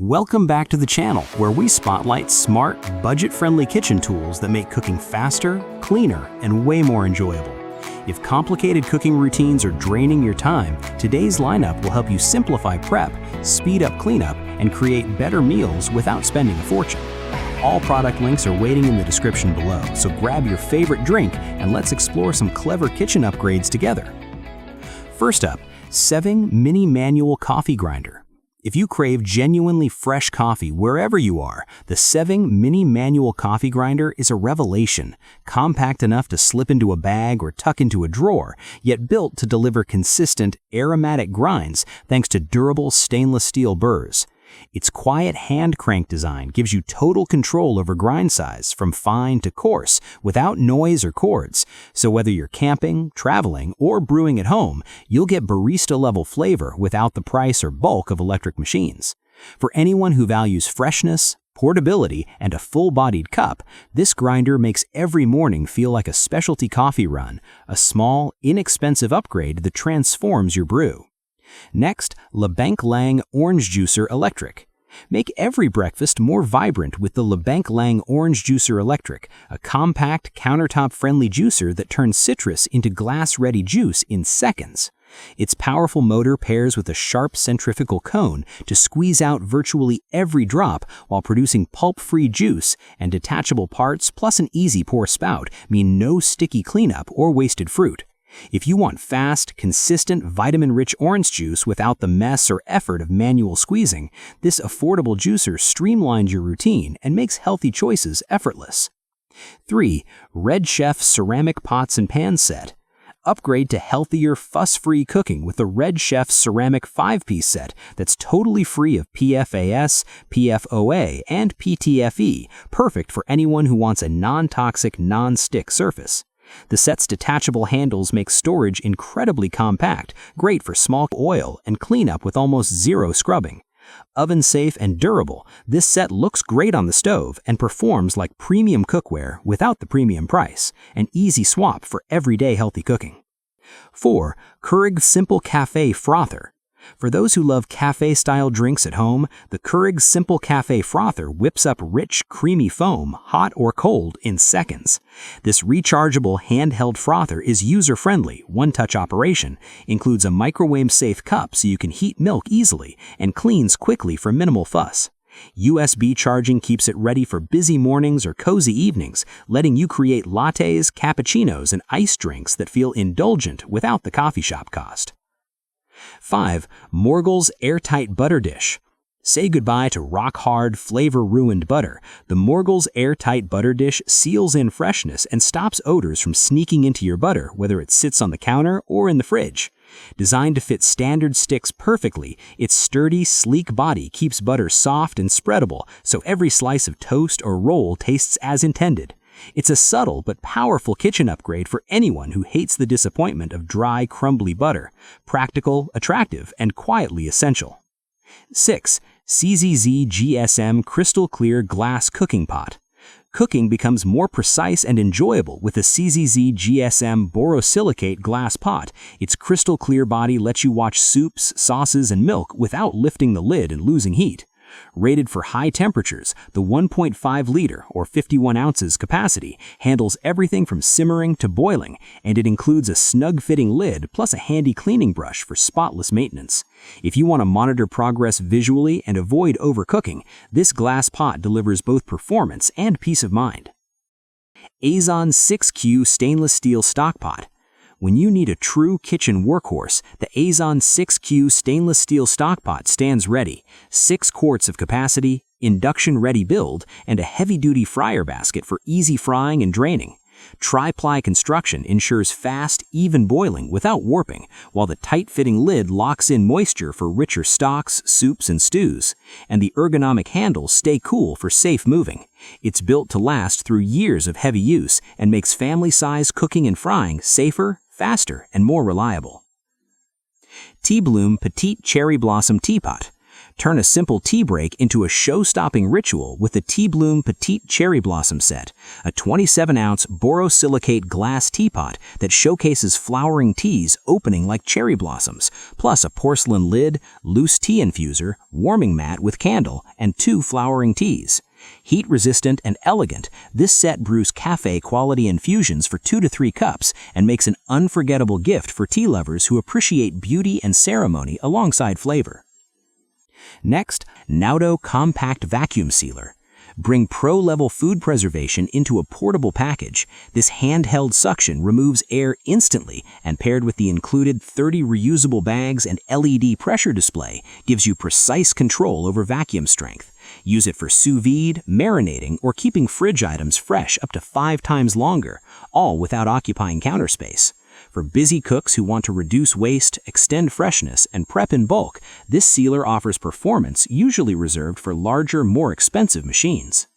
Welcome back to the channel where we spotlight smart, budget-friendly kitchen tools that make cooking faster, cleaner, and way more enjoyable. If complicated cooking routines are draining your time, today's lineup will help you simplify prep, speed up cleanup, and create better meals without spending a fortune. All product links are waiting in the description below, so grab your favorite drink and let's explore some clever kitchen upgrades together. First up, Seving Mini Manual Coffee Grinder. If you crave genuinely fresh coffee wherever you are, the Seving Mini Manual Coffee Grinder is a revelation. Compact enough to slip into a bag or tuck into a drawer, yet built to deliver consistent, aromatic grinds thanks to durable stainless steel burrs. Its quiet hand crank design gives you total control over grind size from fine to coarse without noise or cords. So whether you're camping, traveling, or brewing at home, you'll get barista-level flavor without the price or bulk of electric machines. For anyone who values freshness, portability, and a full-bodied cup, this grinder makes every morning feel like a specialty coffee run, a small, inexpensive upgrade that transforms your brew. Next, LeBanc Lang Orange Juicer Electric. Make every breakfast more vibrant with the LeBanc Lang Orange Juicer Electric, a compact, countertop-friendly juicer that turns citrus into glass-ready juice in seconds. Its powerful motor pairs with a sharp centrifugal cone to squeeze out virtually every drop while producing pulp-free juice, and detachable parts plus an easy pour spout mean no sticky cleanup or wasted fruit. If you want fast, consistent, vitamin-rich orange juice without the mess or effort of manual squeezing, this affordable juicer streamlines your routine and makes healthy choices effortless. 3. Red Chef Ceramic Pots and Pans Set. Upgrade to healthier, fuss-free cooking with the Red Chef Ceramic 5-piece set that's totally free of PFAS, PFOA, and PTFE, perfect for anyone who wants a non-toxic, non-stick surface. The set's detachable handles make storage incredibly compact, great for small oil and cleanup with almost zero scrubbing. Oven-safe and durable, this set looks great on the stove and performs like premium cookware without the premium price, an easy swap for everyday healthy cooking. 4. Keurig Simple Cafe Frother. For those who love cafe-style drinks at home, the Keurig Simple Cafe Frother whips up rich, creamy foam, hot or cold, in seconds. This rechargeable handheld frother is user-friendly, one-touch operation, includes a microwave-safe cup so you can heat milk easily, and cleans quickly for minimal fuss. USB charging keeps it ready for busy mornings or cozy evenings, letting you create lattes, cappuccinos, and iced drinks that feel indulgent without the coffee shop cost. 5. Morgell's Airtight Butter Dish. Say goodbye to rock-hard, flavor-ruined butter. The Morgell's Airtight Butter Dish seals in freshness and stops odors from sneaking into your butter, whether it sits on the counter or in the fridge. Designed to fit standard sticks perfectly, its sturdy, sleek body keeps butter soft and spreadable, so every slice of toast or roll tastes as intended. It's a subtle but powerful kitchen upgrade for anyone who hates the disappointment of dry, crumbly butter. Practical, attractive, and quietly essential. 6. CZZ GSM Crystal Clear Glass Cooking Pot. Cooking becomes more precise and enjoyable with the CZZ GSM borosilicate glass pot. Its crystal clear body lets you watch soups, sauces, and milk without lifting the lid and losing heat. Rated for high temperatures, the 1.5-liter or 51 ounces capacity handles everything from simmering to boiling, and it includes a snug-fitting lid plus a handy cleaning brush for spotless maintenance. If you want to monitor progress visually and avoid overcooking, this glass pot delivers both performance and peace of mind. Azon 6Q Stainless Steel Stockpot. When you need a true kitchen workhorse, the Azon 6Q stainless steel stockpot stands ready. 6 quarts of capacity, induction-ready build, and a heavy-duty fryer basket for easy frying and draining. Tri-ply construction ensures fast, even boiling without warping, while the tight-fitting lid locks in moisture for richer stocks, soups, and stews. And the ergonomic handles stay cool for safe moving. It's built to last through years of heavy use and makes family-size cooking and frying safer, faster, and more reliable. Tea Bloom Petite Cherry Blossom Teapot. Turn a simple tea break into a show-stopping ritual with the Tea Bloom Petite Cherry Blossom Set, a 27-ounce borosilicate glass teapot that showcases flowering teas opening like cherry blossoms, plus a porcelain lid, loose tea infuser, warming mat with candle, and 2 flowering teas. Heat-resistant and elegant, this set brews cafe-quality infusions for 2 to 3 cups and makes an unforgettable gift for tea lovers who appreciate beauty and ceremony alongside flavor. Next, Naudo Compact Vacuum Sealer. Bring pro-level food preservation into a portable package. This handheld suction removes air instantly, and paired with the included 30 reusable bags and LED pressure display, gives you precise control over vacuum strength. Use it for sous vide, marinating, or keeping fridge items fresh up to 5 times longer, all without occupying counter space. For busy cooks who want to reduce waste, extend freshness, and prep in bulk, this sealer offers performance usually reserved for larger, more expensive machines.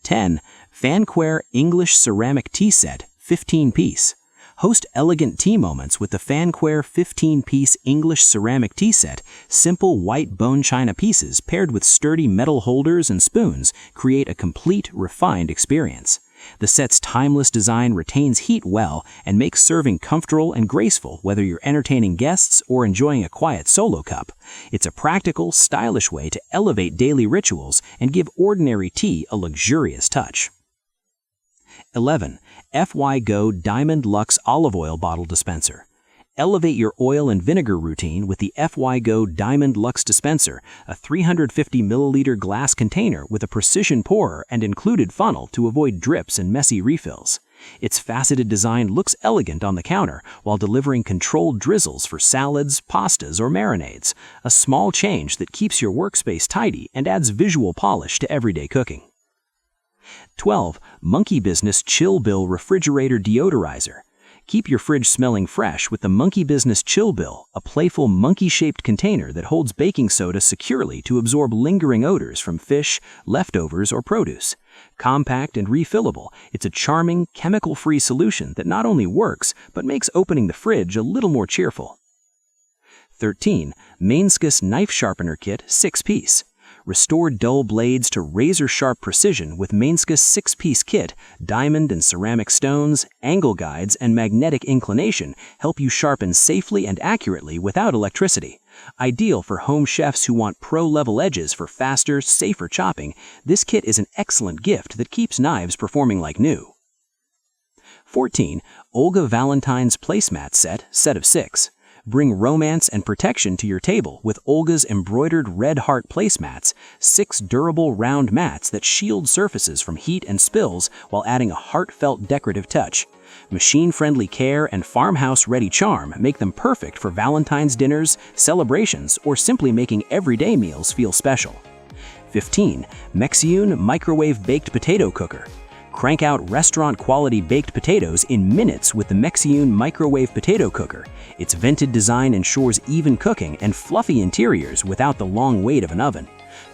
10. Fanquare English Ceramic Tea Set, 15-piece. Host elegant tea moments with the Fanquare 15-piece English Ceramic Tea Set. Simple white bone china pieces paired with sturdy metal holders and spoons create a complete, refined experience. The set's timeless design retains heat well and makes serving comfortable and graceful whether you're entertaining guests or enjoying a quiet solo cup. It's a practical, stylish way to elevate daily rituals and give ordinary tea a luxurious touch. 11. FY Go Diamond Luxe Olive Oil Bottle Dispenser. Elevate your oil and vinegar routine with the FY Go Diamond Luxe Dispenser, a 350 milliliter glass container with a precision pourer and included funnel to avoid drips and messy refills. Its faceted design looks elegant on the counter while delivering controlled drizzles for salads, pastas, or marinades, a small change that keeps your workspace tidy and adds visual polish to everyday cooking. 12. Monkey Business Chill Bill Refrigerator Deodorizer. Keep your fridge smelling fresh with the Monkey Business Chill Bill, a playful monkey-shaped container that holds baking soda securely to absorb lingering odors from fish, leftovers, or produce. Compact and refillable, it's a charming, chemical-free solution that not only works, but makes opening the fridge a little more cheerful. 13. Mainskus Knife Sharpener Kit 6-piece. Restore dull blades to razor-sharp precision with Mainskus 6-piece kit. Diamond and ceramic stones, angle guides, and magnetic inclination help you sharpen safely and accurately without electricity. Ideal for home chefs who want pro-level edges for faster, safer chopping, this kit is an excellent gift that keeps knives performing like new. 14. Olga Valentine's Placemat Set of 6. Bring romance and protection to your table with Olga's embroidered red heart placemats, 6 durable round mats that shield surfaces from heat and spills while adding a heartfelt decorative touch. Machine-friendly care and farmhouse-ready charm make them perfect for Valentine's dinners, celebrations, or simply making everyday meals feel special. 15. Mexiune Microwave Baked Potato Cooker. Crank out restaurant-quality baked potatoes in minutes with the Mexiune Microwave Potato Cooker. Its vented design ensures even cooking and fluffy interiors without the long weight of an oven.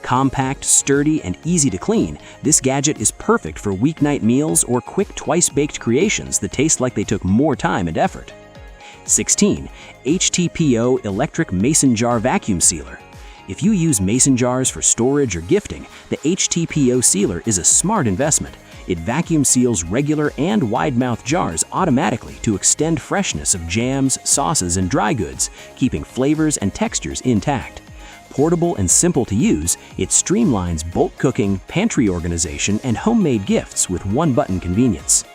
Compact, sturdy, and easy to clean, this gadget is perfect for weeknight meals or quick twice-baked creations that taste like they took more time and effort. 16. HTPO Electric Mason Jar Vacuum Sealer. If you use mason jars for storage or gifting, the HTPO sealer is a smart investment. It vacuum seals regular and wide-mouth jars automatically to extend freshness of jams, sauces, and dry goods, keeping flavors and textures intact. Portable and simple to use, it streamlines bulk cooking, pantry organization, and homemade gifts with one-button convenience.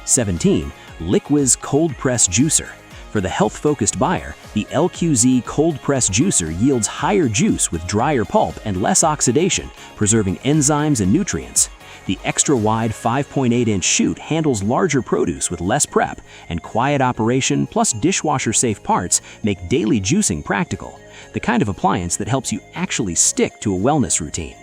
17. Liquiz Cold Press Juicer. For the health-focused buyer, the LQZ Cold Press Juicer yields higher juice with drier pulp and less oxidation, preserving enzymes and nutrients. The extra-wide 5.8-inch chute handles larger produce with less prep, and quiet operation plus dishwasher-safe parts make daily juicing practical, the kind of appliance that helps you actually stick to a wellness routine.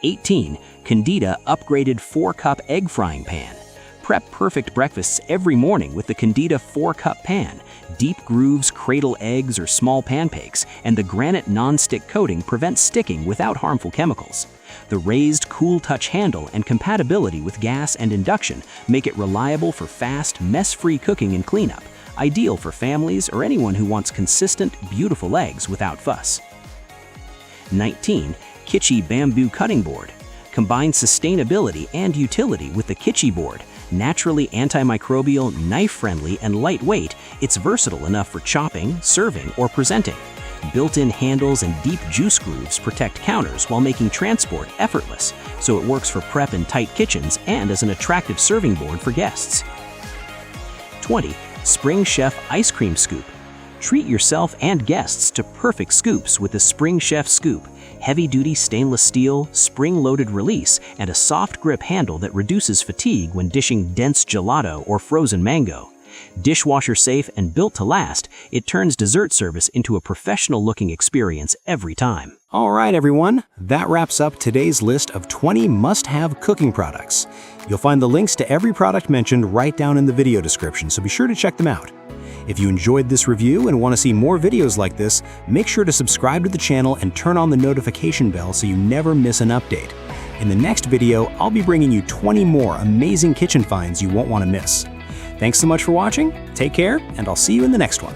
18. Candida Upgraded 4-Cup Egg Frying Pan. Prep perfect breakfasts every morning with the Candida 4-Cup Pan. Deep grooves cradle eggs or small pancakes, and the granite non-stick coating prevents sticking without harmful chemicals. The raised, cool-touch handle and compatibility with gas and induction make it reliable for fast, mess-free cooking and cleanup, ideal for families or anyone who wants consistent, beautiful eggs without fuss. 19. Kitschy Bamboo Cutting Board. Combines sustainability and utility with the Kitschy board. Naturally antimicrobial, knife-friendly, and lightweight, it's versatile enough for chopping, serving, or presenting. Built-in handles and deep juice grooves protect counters while making transport effortless, so it works for prep in tight kitchens and as an attractive serving board for guests. 20. Spring Chef Ice Cream Scoop. Treat yourself and guests to perfect scoops with the Spring Chef Scoop. Heavy-duty stainless steel, spring-loaded release, and a soft grip handle that reduces fatigue when dishing dense gelato or frozen mango. Dishwasher safe and built to last, it turns dessert service into a professional-looking experience every time. All right, everyone, that wraps up today's list of 20 must-have cooking products. You'll find the links to every product mentioned right down in the video description, so be sure to check them out. If you enjoyed this review and want to see more videos like this, make sure to subscribe to the channel and turn on the notification bell so you never miss an update. In the next video, I'll be bringing you 20 more amazing kitchen finds you won't want to miss. Thanks so much for watching, take care, and I'll see you in the next one.